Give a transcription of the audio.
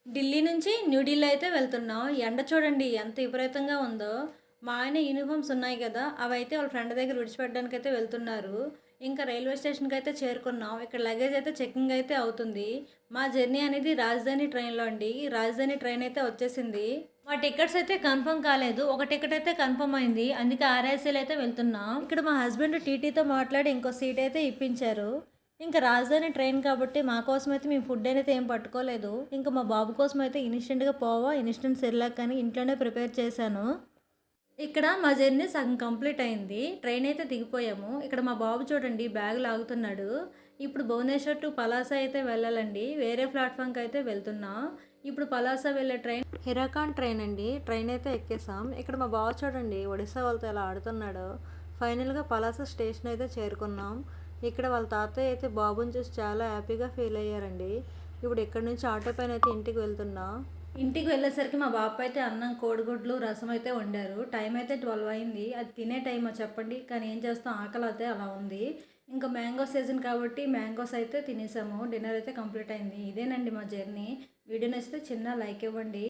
ఢిల్లీ నుంచి న్యూఢిల్లీ అయితే వెళ్తున్నాం. ఎండ చూడండి ఎంత విపరీతంగా ఉందో. మా ఆయన యూనిఫామ్స్ ఉన్నాయి కదా! అవైతే వాళ్ళ ఫ్రెండ్ దగ్గర విడిచిపెట్టడానికైతే వెళ్తున్నారు. ఇంకా రైల్వే స్టేషన్‌కైతే చేరుకున్నాం. ఇక్కడ లగేజ్ అయితే చెకింగ్ అయితే అవుతుంది. మా జర్నీ అనేది రాజధాని ట్రైన్‌లో అండి. రాజధాని ట్రైన్ అయితే వచ్చేసింది. మా టికెట్స్ అయితే కన్ఫర్మ్ కాలేదు. ఒక టికెట్ అయితే కన్ఫర్మ్ అయింది. అందుకే ఆర్ఐసీలో అయితే వెళ్తున్నాం. ఇక్కడ మా హస్బెండ్ టీటీతో మాట్లాడి ఇంకో సీట్ అయితే ఇప్పించారు. ఇంకా రాజధాని ట్రైన్ కాబట్టి మా కోసం అయితే మేము ఫుడ్ అయితే ఏం పట్టుకోలేదు. ఇంకా మా బాబు కోసం అయితే ఇన్స్టెంట్గా పోవా, ఇన్స్టెంట్ సెర్లాక్ అని ఇంట్లోనే ప్రిపేర్ చేశాను. ఇక్కడ మా జర్నీ సగం కంప్లీట్ అయింది. ట్రైన్ అయితే దిగిపోయాము. ఇక్కడ మా బాబు చూడండి బ్యాగ్ లాగుతున్నాడు. ఇప్పుడు భువనేశ్వర్ టు పలాస అయితే వెళ్ళాలండి. వేరే ప్లాట్ఫామ్కి అయితే వెళ్తున్నాం. ఇప్పుడు పలాస వెళ్ళే ట్రైన్ హిరాకాన్ ట్రైన్ అండి. ట్రైన్ అయితే ఎక్కేసాం. ఇక్కడ మా బాబు చూడండి ఒడిశా వాళ్ళతో ఎలా ఆడుతున్నాడు. ఫైనల్గా పలాస స్టేషన్ అయితే చేరుకున్నాం. ఇక్కడ వాళ్ళ తాతయ్య అయితే బాబుని చూసి చాలా హ్యాపీగా ఫీల్ అయ్యారండి. ఇప్పుడు ఇక్కడ నుంచి ఆటో పైన అయితే ఇంటికి వెళ్తున్నా. ఇంటికి వెళ్ళేసరికి మా బాబు అయితే అన్నం, కోడిగుడ్లు, రసం అయితే వండారు. టైం అయితే 12 అయింది. అది తినే టైమా చెప్పండి? కానీ ఏం చేస్తాం, ఆకలి అయితే అలా ఉంది. ఇంకా మ్యాంగో సీజన్ కాబట్టి మ్యాంగోస్ అయితే తినేసాము. డిన్నర్ అయితే కంప్లీట్ అయింది. ఇదేనండి మా జర్నీ. వీడియో నచ్చితే చిన్న లైక్ ఇవ్వండి.